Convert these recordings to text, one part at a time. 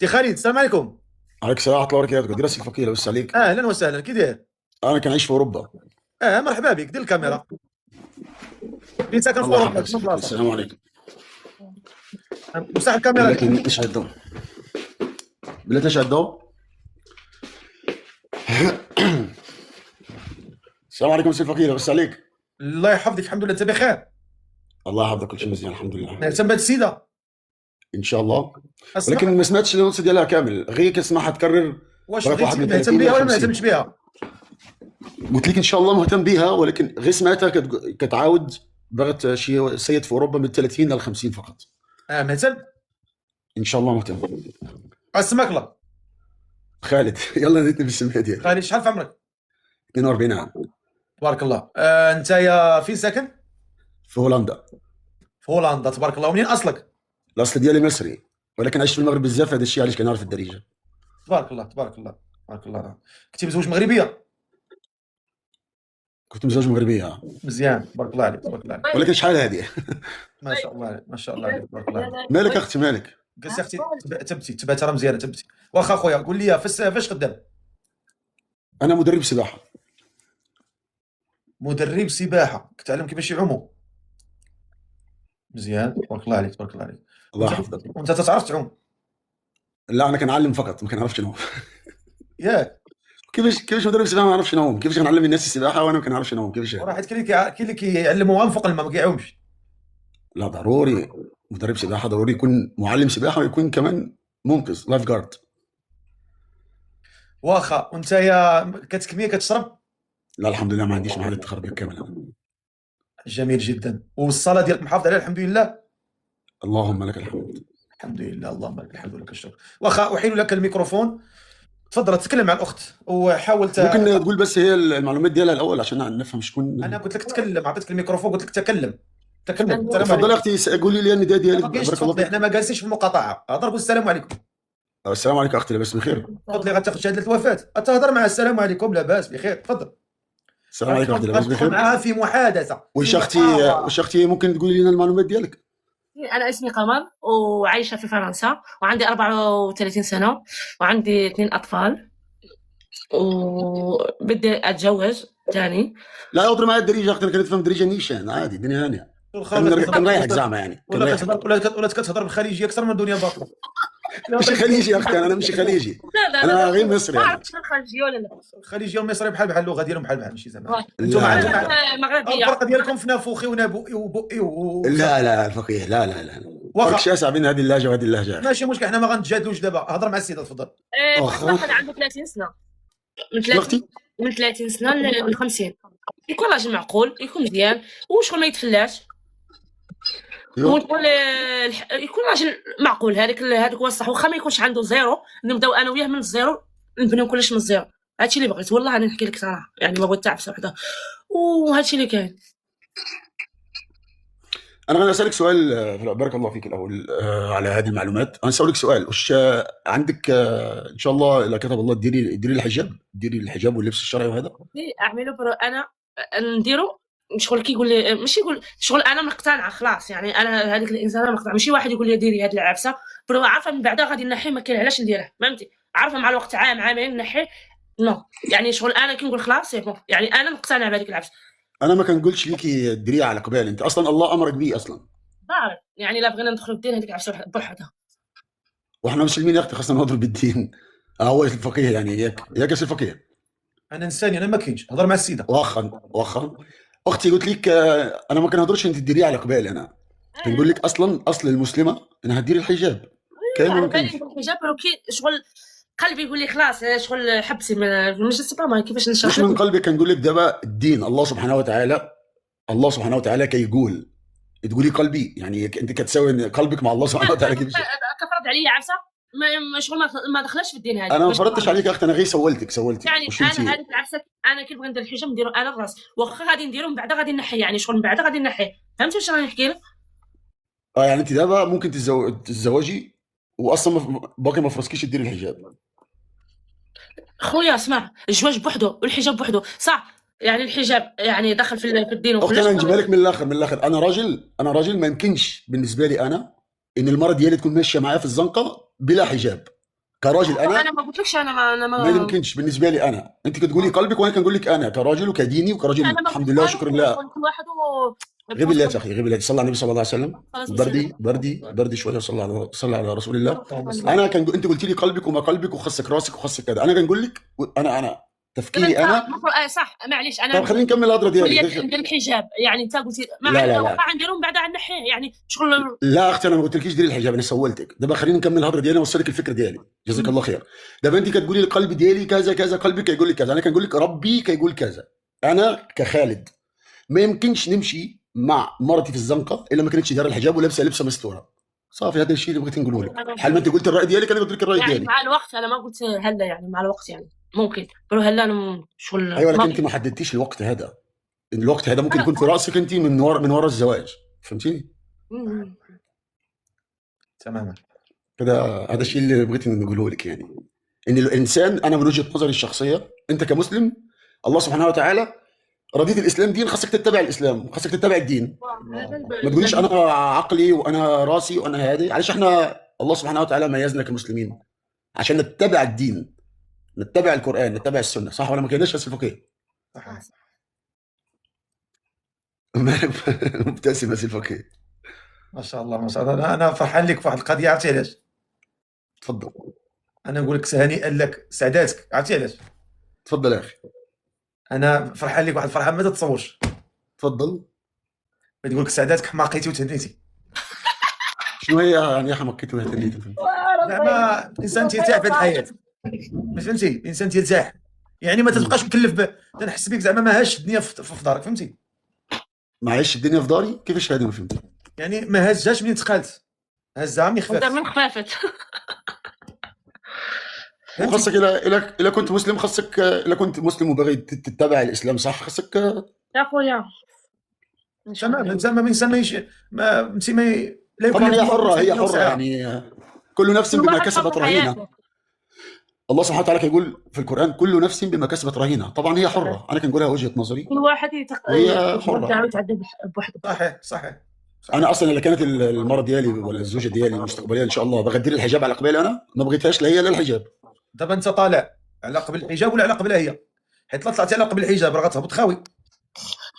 سي خالد السلام عليكم. عليك السلام ورحمة الله وبركاته. دراسة الفقيه لاباس عليك. اهلا وسهلا، كي داير؟ أنا كنعيش في أوروبا. مرحبا بك، دير الكاميرا. فين ساكن في الله اوروبا؟ يحفظك شنو سيدي. بلاصه؟ السلام عليكم. مسح الكاميرا بلاتي ديالك. نشعل الضوء. بلاتي نشعل الضوء. السلام عليكم سي الفقيه لاباس عليك. الله يحفظك، الحمد لله، انت بخير؟ الله يحفظك، كل شيء مزيان الحمد لله. تم هاد السيده إن شاء الله. اسمع. ولكن ما سمعتش النص ديالها كامل، غير كنسمعها تكرر. واش بغيت واحد بغيتي من نهتم 30 بها إلى ولا ما 50. نهتمش بها؟ قلت لك إن شاء الله مهتم بها، ولكن غير سمعتها كتعاود بغت شي سيد في أوروبا من 30 إلى 50 فقط. مهتم. إن شاء الله مهتم. اسمك الله. خالد يلا زيدني بالسمية ديالك. خالد شحال في عمرك؟ 42 عام. تبارك الله. انت يا فين ساكن؟ في هولندا. في هولندا، تبارك الله. ومنين اصلك؟ الاصل ديالي مصري، ولكن عشت في المغرب بزاف، هذا الشيء علاش كنعرف الدارجه. تبارك الله تبارك الله تبارك الله. كنتي مزوج مغربيه؟ كنت مزوج مغربيه، مزيان، تبارك الله عليك تبارك الله عليك. ولكن شحال هذه؟ ما شاء الله عليك ما شاء الله عليك، تبارك الله عليك. مالك اختي مالك؟ قلت اختي تبعت راه مزيانه تبتي. واخا خويا قول لي فاش خدام؟ انا مدرب سباحه. مدرب سباحه، كتعلم كيفاش يعوموا. مزيان، تبارك الله عليك تبارك الله عليك. الله يحفظك. وانت تعرف تعوم؟ لا انا كنعلم فقط، ما كنعرفش نعوم. ياك. كيفاش مدرب سباحه ما نعرفش نعوم؟ كيفاش غنعلم الناس السباحه وانا ما كنعرفش نعوم؟ كيفاش؟ وراه حيت كاين اللي كيعلموها من فوق الماء ما كيعومش. لا ضروري مدرب سباحه، ضروري يكون معلم سباحه ويكون كمان منقذ لايف جارد. واخا وانت يا كتكميه كتشرب؟ لا الحمد لله ما عنديش محل التخرج كامل. جميل جدا. والصلاه ديالك محافظ عليها الحمد لله؟ اللهم لك الحمد. الحمد لله، اللهم لك الحمد ولك الشكر. واخا احيل لك الميكروفون، تفضل تكلم مع الاخت وحاول ممكن تقول بس هي المعلومات ديالها الاول عشان نفهم شكون. انا قلت لك تكلم، عطيتك الميكروفون قلت لك تكلم. السلام تفضل عليكم. اختي، قولي لي النداء ديالك. ما كاينش بارك الله تفضلي، فيك. احنا ما جالسينش في المقاطعه، هضر قول السلام عليكم. السلام عليكم اختي، لاباس بخير؟ تفضلي غتاخذ شهاده الوفاه، تهضر مع السلام عليكم لاباس بخير، تفضل. السلام عليكم اختي، لاباس غتدخل بخير؟ معها في محادثه. واش اختي ممكن تقولي لنا المعلومات ديالك؟ أنا اسمي قمر وعايشة في فرنسا وعندي 34 سنة وعندي 2 أطفال وبدي أتزوج تاني. لا اضرب معايا الدريجه اختي، انا كنفهم دريجه نيشان عادي، الدنيا هانيه. كنريحك زعما يعني. ولا كتهضر بالخليجيه اكثر من الدنيا باطله. ماشي خليجي يا اختي، انا ماشي خليجي. لا انا غير مصري. ما عرفتش الخارجية ولا لا. الخليجيه والمصري بحال اللغه ديالهم بحال ماشي زعما. لا أنا مغربية. الفرق ديالكم في نافوخي ونابوئي وبؤي لا الفقيه لا واخا. فرق شاسع بين هذه اللهجه وهذه اللهجه. ماشي مشكل، حنا ما غنتجادلوش دابا. هضر مع السيده تفضل. واحد عنده 30 سنة، من 30 سنة ل 50. يكون راجل معقول، يكون مزيان وشغل ما يتفلاش. ونقول يكون راجل معقول، هذاك هو الصح. واخا ما يكونش عنده زيرو، نبداو انا وياه من الزيرو، نبنيو كلش من الزيرو. هادشي اللي بغيت والله، انا نحكي لك صراحه، يعني ما بغيت تعرف وحده، وهادشي اللي كاين. انا غنسالك سؤال. بارك الله فيك الاول على هذه المعلومات. انا نسالك سؤال، واش عندك ان شاء الله اذا كتب الله ديري الحجاب، ديري الحجاب واللبس الشرعي وهذا؟ اعملوا انا نديرو شغل كيقول لي، ماشي يقول شغل انا مقتنعه خلاص، يعني انا هذيك الانسانه مقتنعه. ماشي واحد يقول لي ديري هاد العفسه برو عارفه من بعدها غادي نحي، ما كاين علاش نديرها، فهمتي؟ عارفه مع الوقت عام عامين نحي. نو يعني شغل انا كنقول خلاص سي بون، يعني انا مقتنعه بهذيك العفسه. انا ما كنقولش ليكي ديريها على قبال، انت اصلا الله امرك به اصلا. بعرف يعني لا بغينا ندخلوا الدين هذيك العفسه بوحدها. واحنا مسلمين يا اختي، خاصنا نهضروا بالدين. هو الفقيه يعني ياك سي الفقيه. انا انساني، انا ما كاينش. هضر مع السيده. واخا اختي قلت لك انا ما كنهضرش انت ديريها على قبال، انا كنقول لك اصلا اصل المسلمه انها دير الحجاب. كاين ولا ما كاينش؟ الحجاب شغل قلبي يقول لي خلاص شغل حبسي مش سبا ما كيفاش نشرح. مش من قلبي، كنقول لك دابا الدين الله سبحانه وتعالى كيقول تقولي قلبي، يعني انت كتساوي قلبك مع الله سبحانه وتعالى. كيفاش كفرض عليا عفسه شغل ما دخلش في الدين هذا. انا ما فرضتش عليك اختي، انا غير سولتك يعني انا هذيك العفسه انا كي بغي ندير الحجاب نديرو انا الراس، واخا غادي نديرو من بعد غادي نحي، يعني شغل من بعد غادي نحي. فهمتي واش راني نحكي لك؟ يعني انت دابا ممكن تتزوجي واصلا باقي ما فرصكيش ديري الحجاب. خويا اسمع، الزواج بوحدو والحجاب بوحدو صح، يعني الحجاب يعني دخل في الدين اختي انا نجيبها لك من الاخر. انا راجل ما يمكنش بالنسبه لي انا ان المراه ديالي تكون ماشيه معايا في الزنقه بلا حجاب. كراجل انا انا ما قلتلكش انا ما يمكنش بالنسبه لي انا. انت كتقولي قلبك وانا كنقول لك انا كراجل وكديني وكراجل انا ما الحمد لله وشكر لله. كل واحد غيب الله يا اخي، غيب الله. صلى على النبي صلى الله عليه وسلم. بردي شويه. صلى على رسول الله. انا انت قلت لي قلبك وما قلبك وخصك راسك وخصك كذا. انا كنقول لك انا تفكيري انا. صح معليش انا. طب خليني نكمل الهضره ديالي. ندير الحجاب يعني انت قلتي ما لا نديرهم بعد عن نحيه يعني شغل. لا اختي انا ما قلتلكيش ديري الحجاب، انا سولتك. دابا خليني نكمل الهضره ديالي نوصلك الفكره ديالي. جزاك الله خير. دابا انت كتقولي القلب ديالي كذا كذا، قلبك كيقول لك كذا، انا كنقول لك ربي كيقول كذا. انا كخالد ما يمكنش نمشي مع مرتي في الزنقه الا ما كانتش دايره الحجاب ولابسه لبسه مستوره. صافي هذا الشيء اللي بغيت نقوله لك. حال ما انت قلت الراي ديالك انا قلت لك الراي يعني ديالي. مع الوقت انا ما قلت هلا يعني مع الوقت يعني ممكن قالوا هلا انا شغل. ايوه لكن انت ما حددتيش الوقت هذا. الوقت هذا ممكن يكون في راسك انت من ورا الزواج، فهمتيني؟ تماما كده. هذا الشيء اللي بغيت نقوله لك يعني ان الانسان، انا من وجهه نظري الشخصيه انت كمسلم الله سبحانه وتعالى رضيت الاسلام دين، خاصك تتبع الاسلام، خاصك تتبع الدين. ما تقوليش انا عقلي وانا راسي وانا هادي. علاش احنا الله سبحانه وتعالى ميزنا كمسلمين عشان نتبع الدين، نتبع القران، نتبع السنه، صح ولا ما كداش يا الفقيه؟ صح. مبتسم يا الفقيه. ما شاء الله ما شاء الله. انا فرحان لك في واحد القضيه، عرفتي علاش؟ تفضل. انا نقول لك هنيئا لك سعداتك، عرفتي علاش؟ تفضل يا اخي. انا فرحان لك واحد الفرحه ما تتصورش. تفضل. بتقول لك سعداتك حماقيتي وتهنيتي. شنو هي يعني حماقيتي وتهنيتي؟ زعما الانسان تيرتاح في هذه الحياه، ما فهمتي؟ الانسان تيرتاح يعني ما تبقاش مكلف تنحس بك زعما ما هاش الدنيا في دارك، فهمتي؟ ما عايش الدنيا في داري كيفاش هذه؟ ما فهمت. يعني ما هزاش منين تقالت، هزها من خفافت. من خفافت. وخاصك الا كنت مسلم، خاصك الا كنت مسلم وباغي تتبع الاسلام صح، خاصك يا خويا تمام. زعما ما انسان ما لا طبعا هي حره، هي يكلف حره يعني كل نفس بما كسبت رهينه. الله سبحانه وتعالى كيقول في القران كل نفس بما كسبت رهينه. طبعا هي حره، انا كنقولها وجهه نظري، كل واحد هي حره. يتعدى بوحده. صحيح. انا اصلا اللي كانت المره ديالي ولا الزوجه ديالي المستقبليه ان شاء الله باغا دير الحجاب على قبالي، انا ما بغيتهاش لا هي لا الحجاب. دابا انت طالع على قبل الحجاب ولا على قبلها هي؟ حيت طلعتي على قبل الحجاب راه غتهبط خاوي،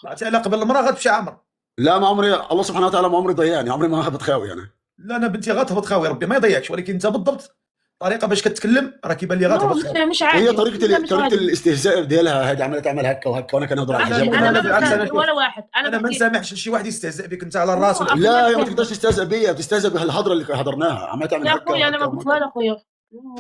طلعتي على قبل المراه غتمشي عامر. لا ما عمري، الله سبحانه وتعالى ما عمري ضيعني، عمري ما هبط خاوي انا. لا انا بنتي غتهبط خاوي، ربي ما يضيعكش، ولكن انت بالضبط طريقه باش كتكلم راه كيبان لي غتهبط خاوي. مش عادي. هي طريقه الاستهزاء ديالها هذه، عماله تعمل هكا وهكا وانا كنهضر على الحجاب. انا بالعكس ولا واحد. انا ما نسامحش شي واحد يستهزئ بك انت على الراس. لا يا ما تقدرش تستهزئ بيا، تستهزئ بهالهضره اللي هضرناها، عماله تعمل هكا. يا خويا انا ما قلت والو خويا.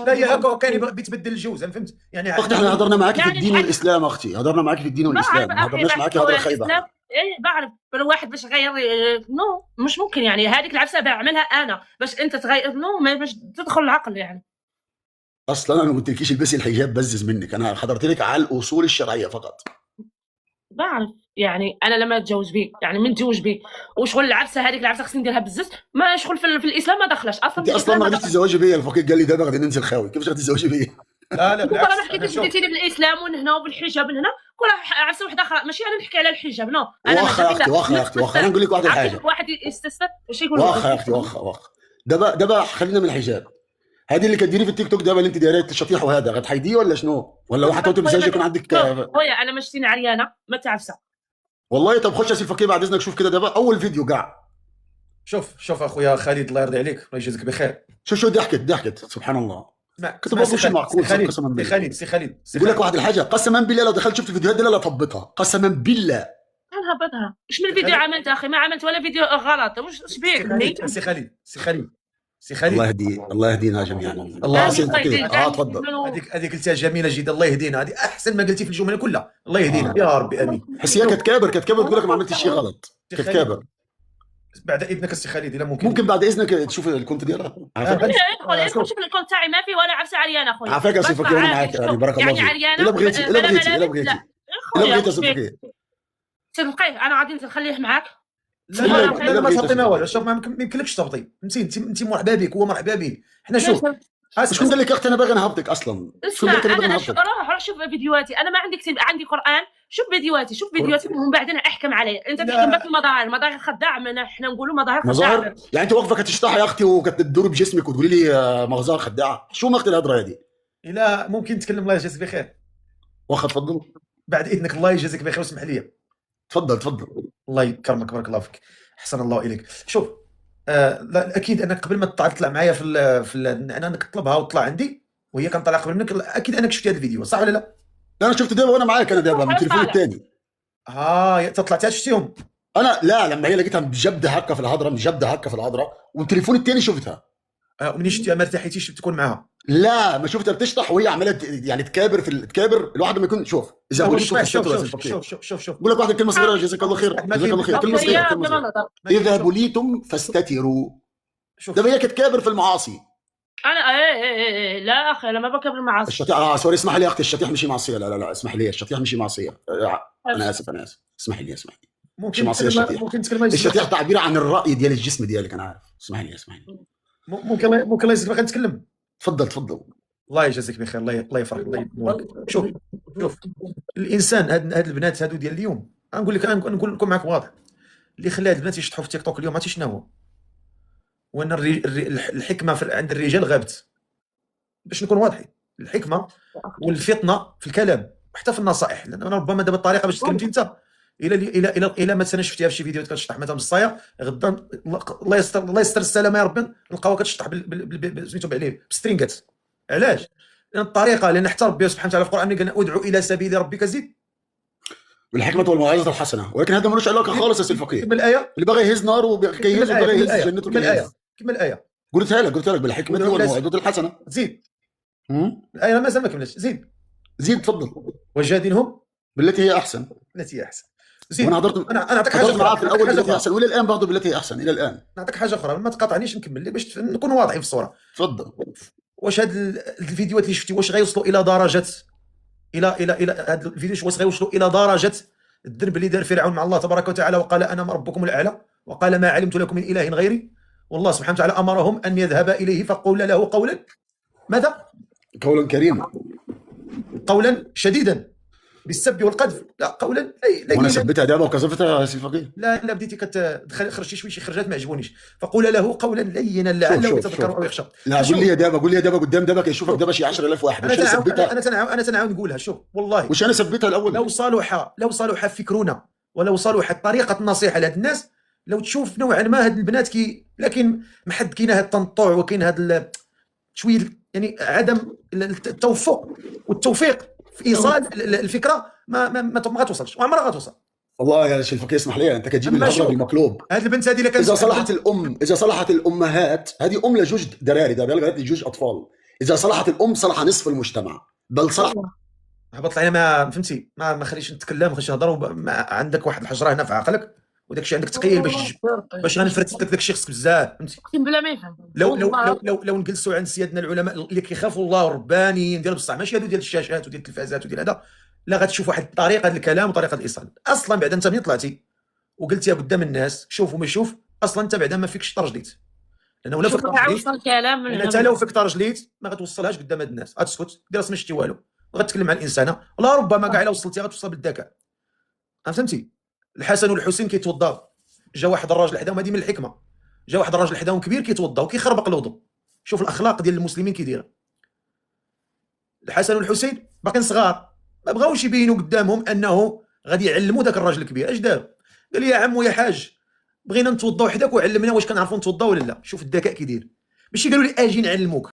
لا هي هكا كان بيتبدل الجوز، انا فهمت يعني. اختي احنا هضرنا معاكي في الدين والاسلام، اختي هضرنا معاكي في الدين والاسلام، ما هضرناش معاكي هضره خايبه. ايه بعرف الواحد باش يغير نو مش ممكن يعني. هذيك العفسه بعملها انا باش انت تغير نو باش تدخل العقل يعني. اصلا انا ما قلتلكيش البسي الحجاب بزز منك، انا حضرت لك على الاصول الشرعيه فقط. بعرف يعني انا لما اتجوز بيه يعني من تزوج بيه وشغل العفسه هذيك العفسه خصني نديرها بزز، ما شغل في الاسلام ما دخلش اصلا. انت اصلا ما غاديش تتزوجي بيا، الفقيه قال لي دابا غادي ننزل خاوي، كيفاش غادي تتزوجي بيا؟ لا بالعكس انا ما حكيتش قلتي لي بالاسلام ومن هنا وبالحجاب من هنا كل عفسه وحده اخرى، ماشي انا نحكي على الحجاب نو. انا واخا انا نقول لك واحد الحاجه، واحد يستسر واش يقول واخا اختي واخا دابا خلينا من الحجاب. هذه اللي كديري في التيك توك دابا اللي انت دايره الشطيح وهذا غتحيديه ولا شنو؟ ولا واحد توتي مزاج يكون عندك؟ خويا انا ما شتيني عريانه ما تعفسه والله. طب خش يا سي الفقيه بعد اذنك، شوف كده دابا اول فيديو كاع. شوف اخويا خالد الله يرضي عليك الله يجازيك بخير. شو ضحكت سبحان الله. كتب شي معقول قسما بالله. سي خالد يقول لك واحد الحاجه قسما بالله لو دخلت شفت الفيديوهات دي لا طبقها قسما بالله. انا هبطها. ايش من فيديو عملت اخي؟ ما عملت ولا فيديو غلط. واش بيك سي خالد الله يهدينا جميعا. الله يهدينا. تفضل. هذيك قلتها جميله جدا الله يهدينا، هذه احسن ما قلتي في الجمله كلها. الله يهدينا يا ربي امين. حس هي كتكابر تقول لك ما عملتش شيء غلط، كتكابر. بعد اذنك السي خالد الا ممكن بعد اذنك تشوف الكونت ديالها. شوف الكونت تاعي ما في ولا عفسه عريانه اخويا. عافاك يا سي فكي وانا معاك يعني بارك الله فيك. يعني عريانه الا بغيتي يا سي فكي تلقيه انا غادي نخليه معاك. لا ما تهبطي ما والو. شوف ما يمكنلكش تهبطي، انت مرحبا بك هو مرحبا به. حنا شوف شكون قال لك اختي انا باغي نهبطك اصلا؟ شكون قال لك انا باغي نهبطك؟ روح شوف فيديوهاتي انا ما عندي كتب، عندي قران شوف فيديوهاتي ومن بعد انا احكم عليه. انت تحكم بك المظاهر خداع، من احنا نقولوا مظاهر خداع. مظاهر يعني انت واقفه كتشطح يا اختي وكتدور بجسمك وتقولي لي مظاهر خداعه؟ شو مقتل الهضره هذه؟ الى ممكن نتكلم؟ الله يجازيك بخير. واخا تفضل. بعد اذنك الله يجازيك بخير واسمح لي. تفضل. الله يكرمك، بارك الله فيك، احسن الله اليك. شوف لا اكيد انك قبل ما تطلع معايا انا انك تطلبها وتطلع عندي وهي كان طالعه قبل منك، اكيد انك شفتي هذا الفيديو صح ولا لا؟ انا شفت دابا وانا معاك، انا دابا من التليفون الثاني. طلعتها شفتيهم؟ انا لا، لما هي لقيتها مجبده هكا في الهضره، والتليفون الثاني شفتها. ومنين شفتيها ما ارتحيتيش تكون معاها؟ لا، ما شفتها بتشطح وهي عماله يعني تكابر الواحد لما يكون. شوف اذا بوليتم شوف بقول لك واحده كلمه صغيره، جزاك الله خير، كلمه صغيره. اذا بوليتم فاستتروا. دابا هي كتكابر في المعاصي. انا لا اخي، انا ما بكبر المعاصي. الشطيح سوري، اسمح لي يا اختي، الشطيح مش معصيه. لا اسمح لي، الشطيح مش معصيه. انا اسف اسمح لي. ممكن تكلم الشطيح تعبير عن الراي ديال الجسم ديالك، انا عارف. اسمح لي. ممكن الله يجزيك بخير نتكلم. تفضل. الله يجازيك بخير، الله يفرح، الله ينورك. شوف الانسان هاد البنات هادو ديال اليوم، نقول لكم معاك واضح، اللي خلى هاد البنات يشطحوا في تيك توك اليوم عرفتي شنو هو؟ وان الحكمه عند الرجال غابت. باش نكون واضحين، الحكمه والفطنه في الكلام وحتى في النصائح، لان انا ربما دابا الطريقه باش تكلمتي انت الى مثلا شفتيها في شي فيديو كتشطح مثلا بالصايا، غدا الله يستر السلامه يا ربي نلقاوها كتشطح سميتو بعليه بسترينغات. علاش؟ لان الطريقه، لان حتى ربي سبحانه وتعالى في القران قال ادعو الى سبيل ربك زيد بالحكمه والموعظه الحسنه، ولكن هذا ملوش علاقه خالص يا سي الفقيه. كمل الايه. اللي باغي يهز نار وكيهز وباغي يهز جنته كيهز. كمل الايه. قلتها لك بالحكمه والموعظه الحسنه. زيد. الايه مازال ما كملتش. زيد تفضل. وجادلهم بالتي هي احسن. زيد. وانا انا اعطيك حاجه معاه في الاول بالتي هي احسن، ولا الان برضه بالتي هي احسن الى الان. نعطيك حاجه اخرى ما تقاطعنيش نكمل باش نكون واضحين في الصوره. تفضل. واش هاد الفيديوهات اللي شفتي واش غيوصلوا الى درجه الى هاد الفيديو واش غيوصلوا الى درجه الذنب اللي دار فرعون مع الله تبارك وتعالى وقال انا ربكم الاعلى وقال ما علمت لكم من اله غيري، والله سبحانه وتعالى امرهم ان يذهبا اليه فقولا له قولا ماذا؟ قولا كريما، قولا شديدا بالسب والقذف. لا قولا وانا سبتها دابا وكذفتها يا سي الفقيه. لا بديتي خرجتي شي خرجات ما عجبونيش. فقول له قولا لينا لعله يتذكر او يخشى. لا قول لي دابا قدام دابا كيشوفك دابا شي 10,000 واحد. انا تنعاود نقولها. شوف والله واش انا سبتها الاول. لو صلح فكرنا ولو صلحت طريقه النصيحه لهاد الناس، لو تشوف نوعا ما هاد البنات لكن ما حد كاين هاد التنطع وكاين هاد شويه يعني عدم التوفق والتوفيق في ايصال الفكره ما غاتوصلش وعمرها غاتوصل. والله يا شي الفقيه اسمح لي، انت كتجيب الهضره بالمقلوب. هاد البنت هذه اللي اذا صلحت الامهات، هذه ام لجوج دراري دابا لجوج اطفال، اذا صلحت الام صلح نصف المجتمع، بل صلح. هبط عليا ما فهمتي، ما خليش نتكلم، خليش نهضر. عندك واحد الحجره هنا في عقلك وداك الشيء عندك ثقيل باش غنفرت لك داك الشيء خصك بزاف فهمتي. اقسم بالله ما يفهم. لو نجلسوا عند سيادنا العلماء اللي كيخافوا الله والربانيين ديال بصح ماشي هادو ديال الشاشات وديال التلفازات وديال هذا، لا غتشوف واحد الطريقه ديال الكلام وطريقه الايصال. اصلا بعد انت ملي طلعتي وقلتيها قدام الناس شوف وما شوف، اصلا انت بعدا ما فيكش ترجليت، لانه ولا فيك ترجليت انت لو فيك ترجليت ما غتوصلهاش قدام هاد الناس، غتسكت دير راسك ما شتي والو وغتكلم مع الانسانه، ولا ربما كاع الا وصلتي غتوصل بالذكاء. فهمتي؟ الحسن والحسين كيتوضاو، جا واحد الراجل حداهم، هذه من الحكمه، جا واحد الراجل حداهم كبير كيتوضا وكيخربق الوضوء. شوف الاخلاق ديال المسلمين كي دايره. الحسن والحسين باقيين صغار ما بغاوش يبينوا قدامهم انه غادي يعلموا ذاك الراجل الكبير. اش دار؟ قال لي يا عم ويا حاج بغينا نتوضاو حداك وعلمنا واش كنعرفوا نتوضاو ولا لا. شوف الذكاء كي داير، ماشي قالوا لي اجي نعلموك،